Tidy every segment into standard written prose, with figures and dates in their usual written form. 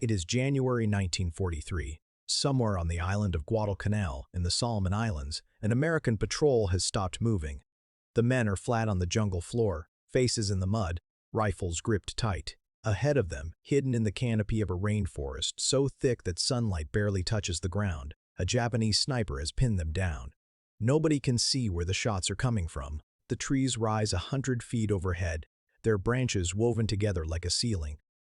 It is January 1943. Somewhere on the island of Guadalcanal in the Solomon Islands, an American patrol has stopped moving. The men are flat on the jungle floor, faces in the mud, rifles gripped tight. Ahead of them, hidden in the canopy of a rainforest so thick that sunlight barely touches the ground, a Japanese sniper has pinned them down. Nobody can see where the shots are coming from. The trees rise 100 feet overhead, their branches woven together like a ceiling.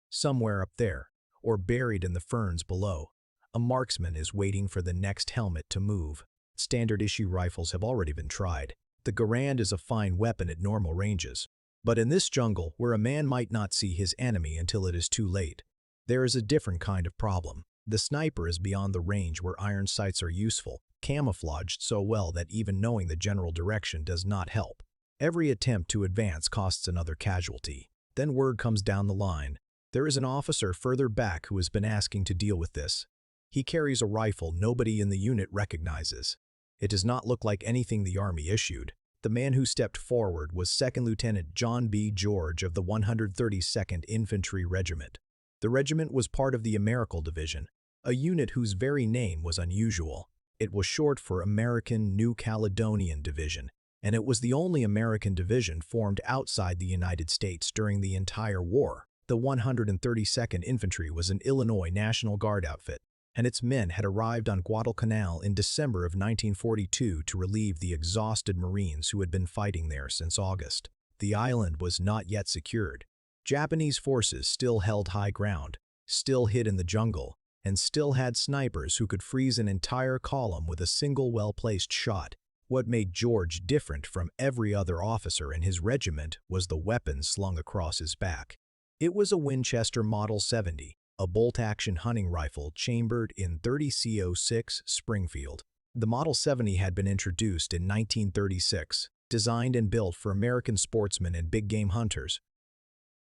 Somewhere up there, or buried in the ferns below, a marksman is waiting for the next helmet to move. Standard-issue rifles have already been tried. The Garand is a fine weapon at normal ranges. But in this jungle, where a man might not see his enemy until it is too late, there is a different kind of problem. The sniper is beyond the range where iron sights are useful, camouflaged so well that even knowing the general direction does not help. Every attempt to advance costs another casualty. Then word comes down the line. There is an officer further back who has been asking to deal with this. He carries a rifle nobody in the unit recognizes. It does not look like anything the Army issued. The man who stepped forward was 2nd Lieutenant John B. George of the 132nd Infantry Regiment. The regiment was part of the American Division, a unit whose very name was unusual. It was short for American New Caledonian Division, and it was the only American division formed outside the United States during the entire war. The 132nd Infantry was an Illinois National Guard outfit, and its men had arrived on Guadalcanal in December of 1942 to relieve the exhausted Marines who had been fighting there since August. The island was not yet secured. Japanese forces still held high ground, still hid in the jungle, and still had snipers who could freeze an entire column with a single well-placed shot. What made George different from every other officer in his regiment was the weapon slung across his back. It was a Winchester Model 70, a bolt-action hunting rifle chambered in .30-06 Springfield. The Model 70 had been introduced in 1936, designed and built for American sportsmen and big-game hunters.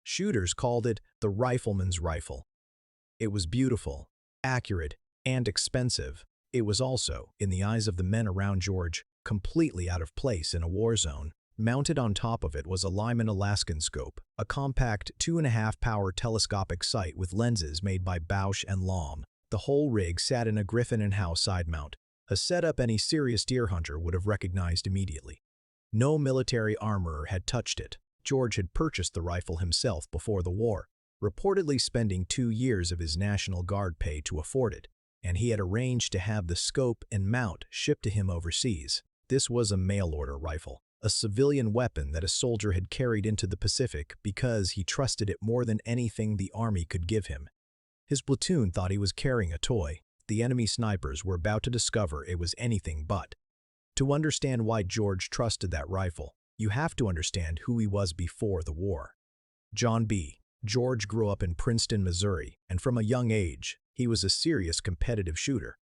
Shooters called it the rifleman's rifle. It was beautiful, accurate, and expensive. It was also, in the eyes of the men around George, completely out of place in a war zone. Mounted on top of it was a Lyman Alaskan scope, a compact 2.5-power telescopic sight with lenses made by Bausch and Lomb. The whole rig sat in a Griffin & Howe side mount, a setup any serious deer hunter would have recognized immediately. No military armorer had touched it. George had purchased the rifle himself before the war, reportedly spending 2 years of his National Guard pay to afford it, and he had arranged to have the scope and mount shipped to him overseas. This was a mail-order rifle, a civilian weapon that a soldier had carried into the Pacific because he trusted it more than anything the Army could give him. His platoon thought he was carrying a toy. The enemy snipers were about to discover it was anything but. To understand why George trusted that rifle, you have to understand who he was before the war. John B. George grew up in Princeton, Missouri, and from a young age, he was a serious competitive shooter.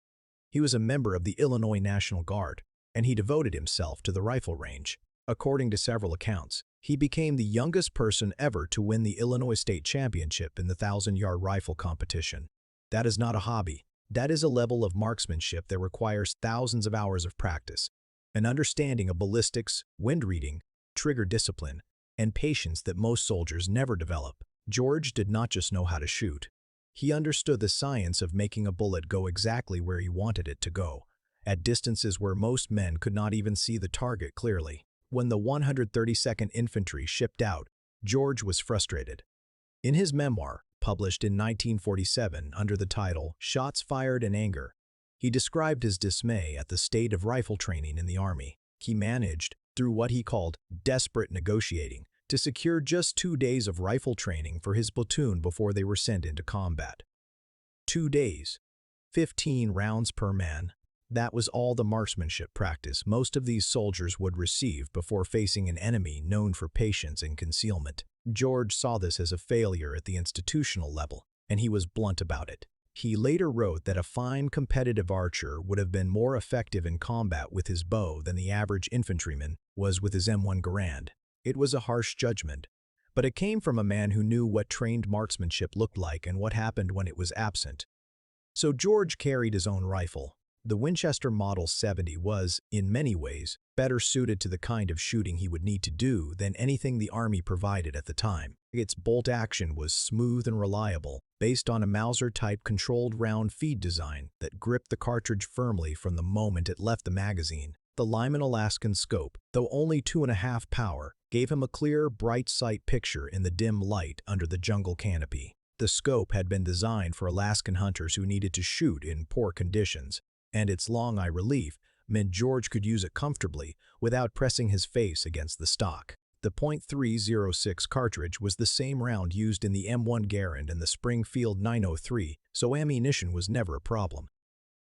He was a member of the Illinois National Guard, and he devoted himself to the rifle range. According to several accounts, he became the youngest person ever to win the Illinois State Championship in the 1,000-yard rifle competition. That is not a hobby. That is a level of marksmanship that requires thousands of hours of practice, an understanding of ballistics, wind reading, trigger discipline, and patience that most soldiers never develop. George did not just know how to shoot. He understood the science of making a bullet go exactly where he wanted it to go, at distances where most men could not even see the target clearly. When the 132nd Infantry shipped out, George was frustrated. In his memoir, published in 1947 under the title Shots Fired in Anger, he described his dismay at the state of rifle training in the Army. He managed, through what he called desperate negotiating, to secure just 2 days of rifle training for his platoon before they were sent into combat. 2 days, 15 rounds per man. That was all the marksmanship practice most of these soldiers would receive before facing an enemy known for patience and concealment. George saw this as a failure at the institutional level, and he was blunt about it. He later wrote that a fine competitive archer would have been more effective in combat with his bow than the average infantryman was with his M1 Garand. It was a harsh judgment, but it came from a man who knew what trained marksmanship looked like and what happened when it was absent. So George carried his own rifle. The Winchester Model 70 was, in many ways, better suited to the kind of shooting he would need to do than anything the Army provided at the time. Its bolt action was smooth and reliable, based on a Mauser-type controlled round feed design that gripped the cartridge firmly from the moment it left the magazine. The Lyman Alaskan scope, though only 2.5 power, gave him a clear, bright sight picture in the dim light under the jungle canopy. The scope had been designed for Alaskan hunters who needed to shoot in poor conditions, and its long eye relief meant George could use it comfortably without pressing his face against the stock. The .306 cartridge was the same round used in the M1 Garand and the Springfield 903, so ammunition was never a problem.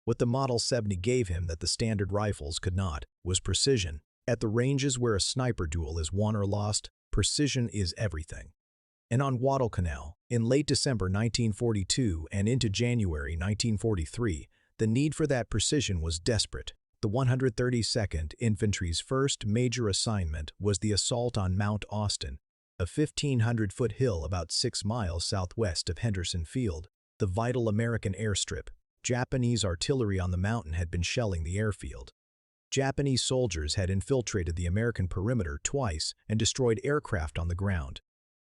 What the Model 70 gave him that the standard rifles could not was precision. At the ranges where a sniper duel is won or lost, precision is everything. And on Guadalcanal, in late December 1942 and into January 1943, the need for that precision was desperate. The 132nd Infantry's first major assignment was the assault on Mount Austin, a 1,500-foot hill about 6 miles southwest of Henderson Field, the vital American airstrip. Japanese artillery on the mountain had been shelling the airfield. Japanese soldiers had infiltrated the American perimeter twice and destroyed aircraft on the ground.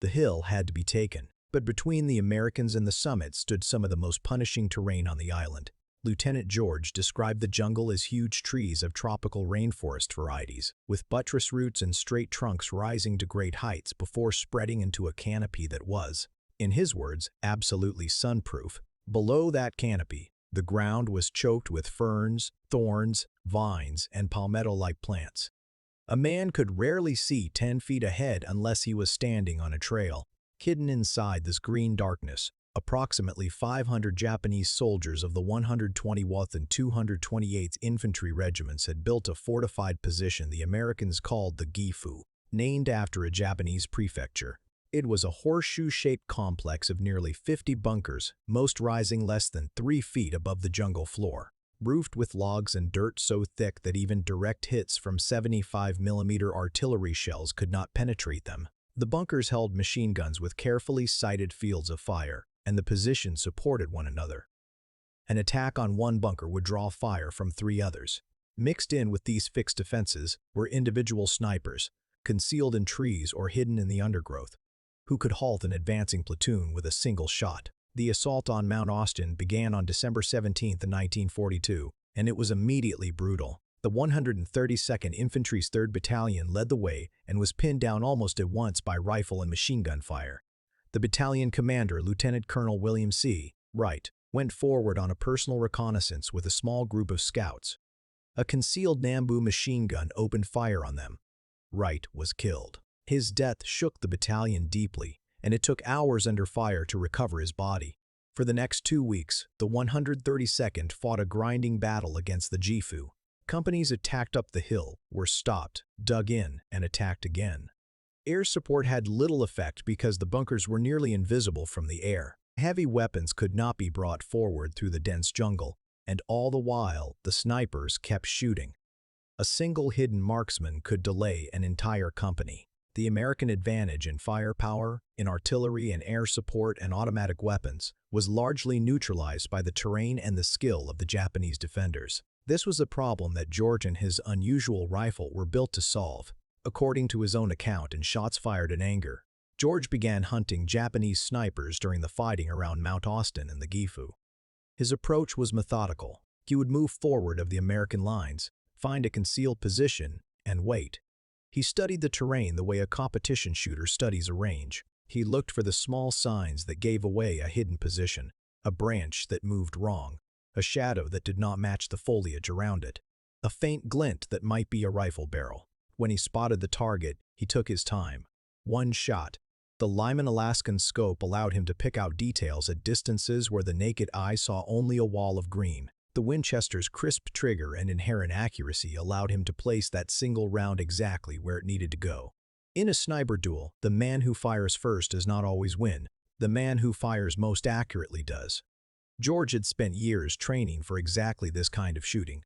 The hill had to be taken, but between the Americans and the summit stood some of the most punishing terrain on the island. Lieutenant George described the jungle as huge trees of tropical rainforest varieties, with buttress roots and straight trunks rising to great heights before spreading into a canopy that was, in his words, absolutely sunproof. Below that canopy, the ground was choked with ferns, thorns, vines, and palmetto-like plants. A man could rarely see 10 feet ahead unless he was standing on a trail. Hidden inside this green darkness, approximately 500 Japanese soldiers of the 120th and 228th Infantry Regiments had built a fortified position the Americans called the Gifu, named after a Japanese prefecture. It was a horseshoe-shaped complex of nearly 50 bunkers, most rising less than 3 feet above the jungle floor, roofed with logs and dirt so thick that even direct hits from 75mm artillery shells could not penetrate them. The bunkers held machine guns with carefully sighted fields of fire, and the positions supported one another. An attack on one bunker would draw fire from 3 others. Mixed in with these fixed defenses were individual snipers, concealed in trees or hidden in the undergrowth, who could halt an advancing platoon with a single shot. The assault on Mount Austin began on December 17, 1942, and it was immediately brutal. The 132nd Infantry's 3rd Battalion led the way and was pinned down almost at once by rifle and machine gun fire. The battalion commander, Lieutenant Colonel William C. Wright, went forward on a personal reconnaissance with a small group of scouts. A concealed Nambu machine gun opened fire on them. Wright was killed. His death shook the battalion deeply, and it took hours under fire to recover his body. For the next 2 weeks, the 132nd fought a grinding battle against the Gifu. Companies attacked up the hill, were stopped, dug in, and attacked again. Air support had little effect because the bunkers were nearly invisible from the air. Heavy weapons could not be brought forward through the dense jungle, and all the while, the snipers kept shooting. A single hidden marksman could delay an entire company. The American advantage in firepower, in artillery and air support and automatic weapons, was largely neutralized by the terrain and the skill of the Japanese defenders. This was a problem that George and his unusual rifle were built to solve. According to his own account and shots fired in anger, George began hunting Japanese snipers during the fighting around Mount Austin and the Gifu. His approach was methodical. He would move forward of the American lines, find a concealed position, and wait. He studied the terrain the way a competition shooter studies a range. He looked for the small signs that gave away a hidden position, a branch that moved wrong, a shadow that did not match the foliage around it, a faint glint that might be a rifle barrel. When he spotted the target, he took his time. One shot. The Lyman Alaskan scope allowed him to pick out details at distances where the naked eye saw only a wall of green. The Winchester's crisp trigger and inherent accuracy allowed him to place that single round exactly where it needed to go. In a sniper duel, the man who fires first does not always win. The man who fires most accurately does. George had spent years training for exactly this kind of shooting.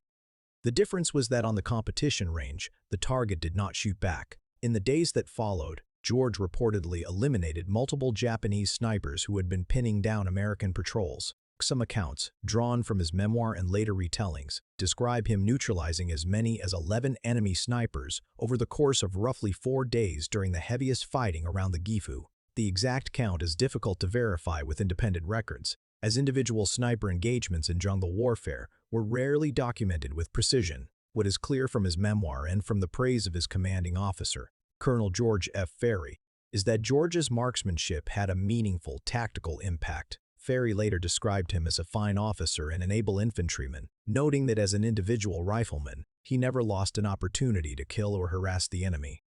The difference was that on the competition range, the target did not shoot back. In the days that followed, George reportedly eliminated multiple Japanese snipers who had been pinning down American patrols. Some accounts, drawn from his memoir and later retellings, describe him neutralizing as many as 11 enemy snipers over the course of roughly 4 days during the heaviest fighting around the Gifu. The exact count is difficult to verify with independent records, as individual sniper engagements in jungle warfare were rarely documented with precision. What is clear from his memoir and from the praise of his commanding officer, Colonel George F. Ferry, is that George's marksmanship had a meaningful tactical impact. Ferry later described him as a fine officer and an able infantryman, noting that as an individual rifleman, he never lost an opportunity to kill or harass the enemy.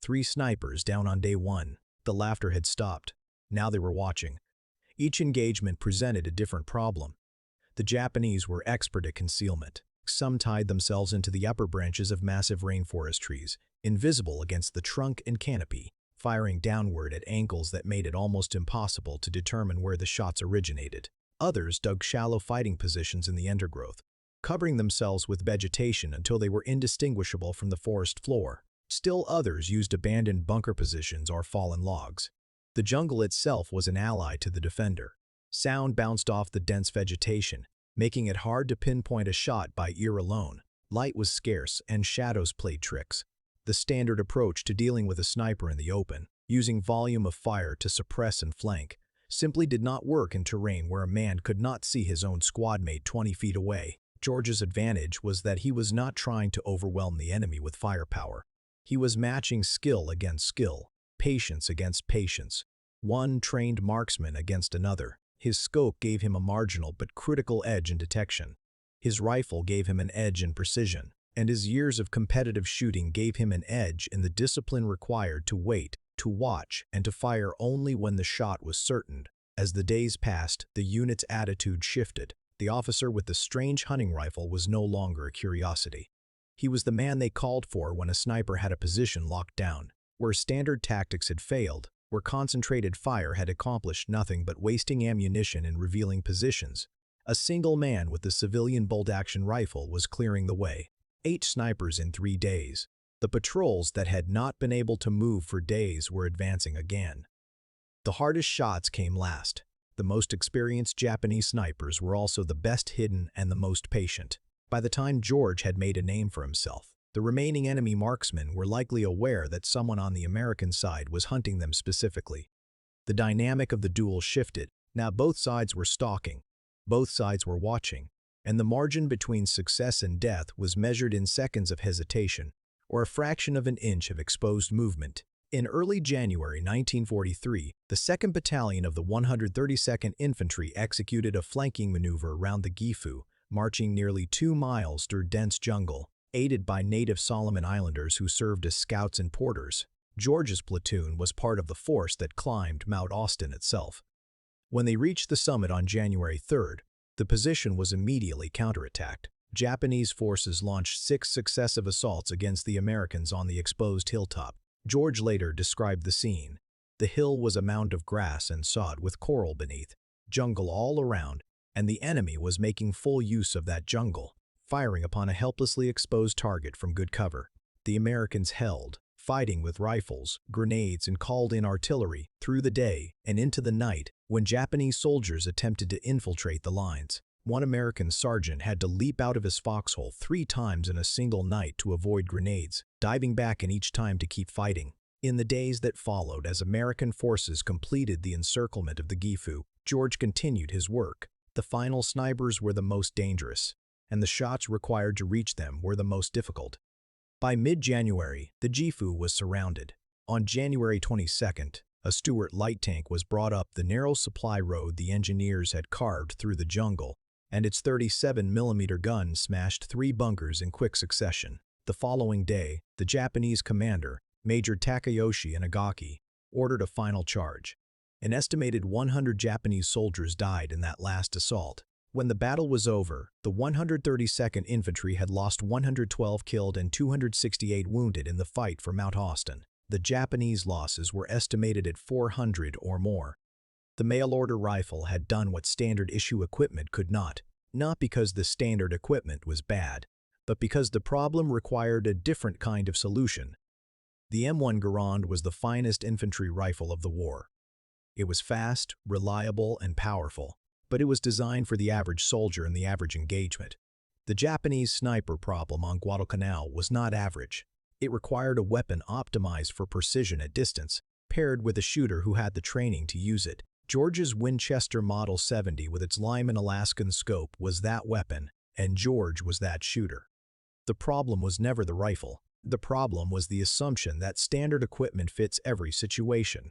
3 snipers down on day 1. The laughter had stopped. Now they were watching. Each engagement presented a different problem. The Japanese were expert at concealment. Some tied themselves into the upper branches of massive rainforest trees, invisible against the trunk and canopy, firing downward at angles that made it almost impossible to determine where the shots originated. Others dug shallow fighting positions in the undergrowth, covering themselves with vegetation until they were indistinguishable from the forest floor. Still others used abandoned bunker positions or fallen logs. The jungle itself was an ally to the defender. Sound bounced off the dense vegetation, making it hard to pinpoint a shot by ear alone. Light was scarce and shadows played tricks. The standard approach to dealing with a sniper in the open, using volume of fire to suppress and flank, simply did not work in terrain where a man could not see his own squadmate 20 feet away. George's advantage was that he was not trying to overwhelm the enemy with firepower. He was matching skill against skill, patience against patience, one trained marksman against another. His scope gave him a marginal but critical edge in detection. His rifle gave him an edge in precision, and his years of competitive shooting gave him an edge in the discipline required to wait, to watch, and to fire only when the shot was certain. As the days passed, the unit's attitude shifted. The officer with the strange hunting rifle was no longer a curiosity. He was the man they called for when a sniper had a position locked down, where standard tactics had failed, where concentrated fire had accomplished nothing but wasting ammunition in revealing positions. A single man with the civilian bolt-action rifle was clearing the way. 8 snipers in 3 days. The patrols that had not been able to move for days were advancing again. The hardest shots came last. The most experienced Japanese snipers were also the best hidden and the most patient. By the time George had made a name for himself, the remaining enemy marksmen were likely aware that someone on the American side was hunting them specifically. The dynamic of the duel shifted. Now both sides were stalking, both sides were watching, and the margin between success and death was measured in seconds of hesitation, or a fraction of an inch of exposed movement. In early January 1943, the 2nd Battalion of the 132nd Infantry executed a flanking maneuver around the Gifu, marching nearly 2 miles through dense jungle, aided by native Solomon Islanders who served as scouts and porters. George's platoon was part of the force that climbed Mount Austin itself. When they reached the summit on January 3rd, the position was immediately counterattacked. Japanese forces launched 6 successive assaults against the Americans on the exposed hilltop. George later described the scene. The hill was a mound of grass and sod with coral beneath, jungle all around, and the enemy was making full use of that jungle, firing upon a helplessly exposed target from good cover. The Americans held, fighting with rifles, grenades, and called-in artillery through the day and into the night when Japanese soldiers attempted to infiltrate the lines. One American sergeant had to leap out of his foxhole 3 times in a single night to avoid grenades, diving back in each time to keep fighting. In the days that followed, as American forces completed the encirclement of the Gifu, George continued his work. The final snipers were the most dangerous, and the shots required to reach them were the most difficult. By mid-January, the Gifu was surrounded. On January 22nd, a Stuart light tank was brought up the narrow supply road the engineers had carved through the jungle, and its 37mm gun smashed 3 bunkers in quick succession. The following day, the Japanese commander, Major Takayoshi Inagaki, ordered a final charge. An estimated 100 Japanese soldiers died in that last assault. When the battle was over, the 132nd Infantry had lost 112 killed and 268 wounded in the fight for Mount Austin. The Japanese losses were estimated at 400 or more. The mail-order rifle had done what standard-issue equipment could not because the standard equipment was bad, but because the problem required a different kind of solution. The M1 Garand was the finest infantry rifle of the war. It was fast, reliable, and powerful. but it was designed for the average soldier in the average engagement. The Japanese sniper problem on Guadalcanal was not average. It required a weapon optimized for precision at distance, paired with a shooter who had the training to use it. George's Winchester Model 70 with its Lyman Alaskan scope was that weapon, and George was that shooter. The problem was never the rifle. The problem was the assumption that standard equipment fits every situation.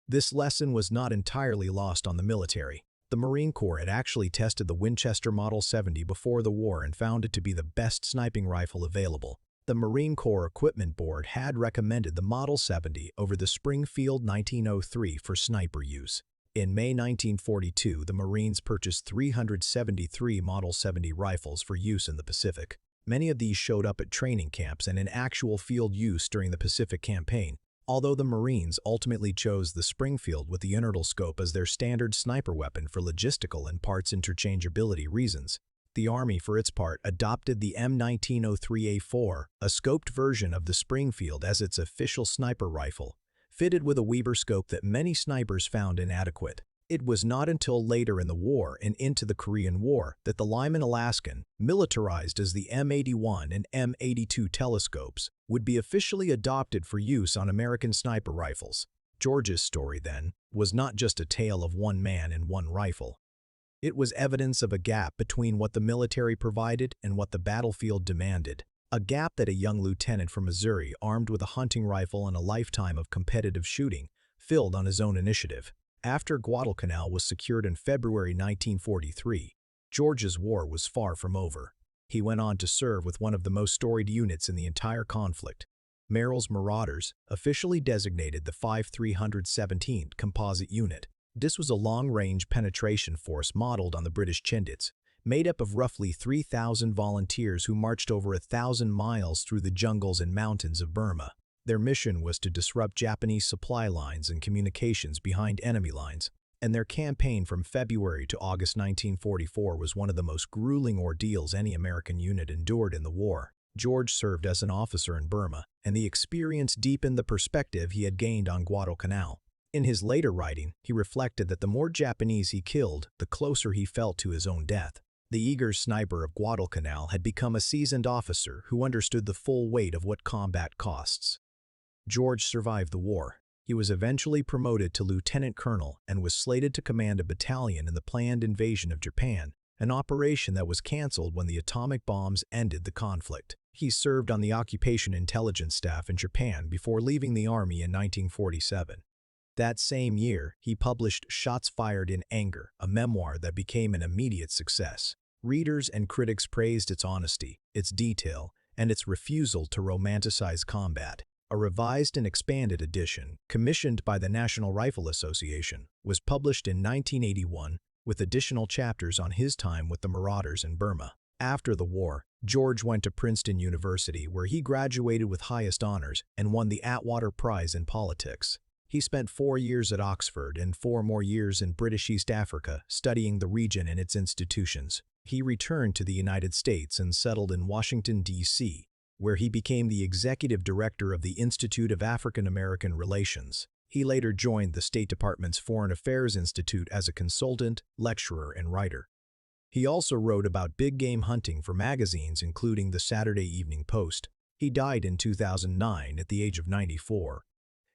This lesson was not entirely lost on the military. The Marine Corps had actually tested the Winchester Model 70 before the war and found it to be the best sniping rifle available. The Marine Corps Equipment Board had recommended the Model 70 over the Springfield 1903 for sniper use. In May 1942, the Marines purchased 373 Model 70 rifles for use in the Pacific. Many of these showed up at training camps and in actual field use during the Pacific Campaign, although the Marines ultimately chose the Springfield with the inertial scope as their standard sniper weapon for logistical and parts interchangeability reasons. The Army, for its part, adopted the M1903A4, a scoped version of the Springfield, as its official sniper rifle, fitted with a Weber scope that many snipers found inadequate. It was not until later in the war and into the Korean War that the Lyman Alaskan, militarized as the M81 and M82 telescopes, would be officially adopted for use on American sniper rifles. George's story, then, was not just a tale of one man and one rifle. It was evidence of a gap between what the military provided and what the battlefield demanded, a gap that a young lieutenant from Missouri, armed with a hunting rifle and a lifetime of competitive shooting, filled on his own initiative. After Guadalcanal was secured in February 1943, George's war was far from over. He went on to serve with one of the most storied units in the entire conflict, Merrill's Marauders, officially designated the 5317th Composite Unit. This was a long-range penetration force modeled on the British Chindits, made up of roughly 3,000 volunteers who marched over 1,000 miles through the jungles and mountains of Burma. Their mission was to disrupt Japanese supply lines and communications behind enemy lines, and their campaign from February to August 1944 was one of the most grueling ordeals any American unit endured in the war. George served as an officer in Burma, and the experience deepened the perspective he had gained on Guadalcanal. In his later writing, he reflected that the more Japanese he killed, the closer he felt to his own death. The eager sniper of Guadalcanal had become a seasoned officer who understood the full weight of what combat costs. George survived the war. He was eventually promoted to lieutenant colonel and was slated to command a battalion in the planned invasion of Japan, an operation that was canceled when the atomic bombs ended the conflict. He served on the occupation intelligence staff in Japan before leaving the Army in 1947. That same year, he published Shots Fired in Anger, a memoir that became an immediate success. Readers and critics praised its honesty, its detail, and its refusal to romanticize combat. A revised and expanded edition, commissioned by the National Rifle Association, was published in 1981 with additional chapters on his time with the Marauders in Burma. After the war, George went to Princeton University, where he graduated with highest honors and won the Atwater Prize in Politics. He spent 4 years at Oxford and 4 more years in British East Africa studying the region and its institutions. He returned to the United States and settled in Washington, D.C., where he became the executive director of the Institute of African American Relations. He later joined the State Department's Foreign Affairs Institute as a consultant, lecturer, and writer. He also wrote about big game hunting for magazines including the Saturday Evening Post. He died in 2009 at the age of 94.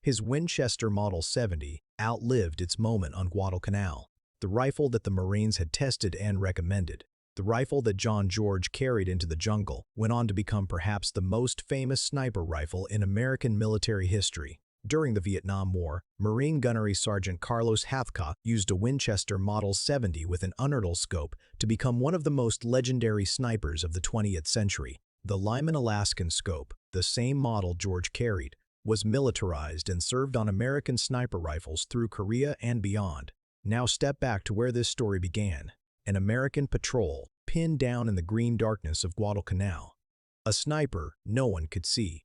His Winchester Model 70 outlived its moment on Guadalcanal, the rifle that the Marines had tested and recommended. The rifle that John George carried into the jungle went on to become perhaps the most famous sniper rifle in American military history. During the Vietnam War, Marine Gunnery Sergeant Carlos Hathcock used a Winchester Model 70 with an uninertal scope to become one of the most legendary snipers of the 20th century. The Lyman Alaskan scope, the same model George carried, was militarized and served on American sniper rifles through Korea and beyond. Now step back to where this story began. An American patrol, pinned down in the green darkness of Guadalcanal. A sniper no one could see.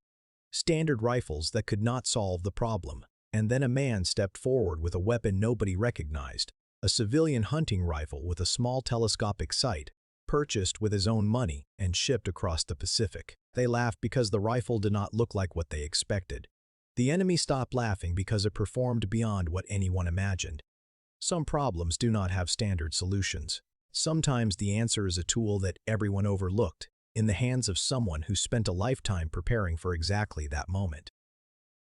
Standard rifles that could not solve the problem. And then a man stepped forward with a weapon nobody recognized. A civilian hunting rifle with a small telescopic sight, purchased with his own money and shipped across the Pacific. They laughed because the rifle did not look like what they expected. The enemy stopped laughing because it performed beyond what anyone imagined. Some problems do not have standard solutions. Sometimes the answer is a tool that everyone overlooked, in the hands of someone who spent a lifetime preparing for exactly that moment.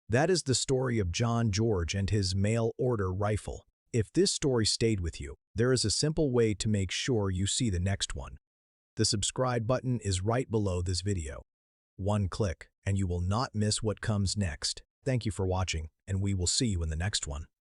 That is the story of John George and his mail-order rifle. If this story stayed with you, there is a simple way to make sure you see the next one. The subscribe button is right below this video. One click, and you will not miss what comes next. Thank you for watching, and we will see you in the next one.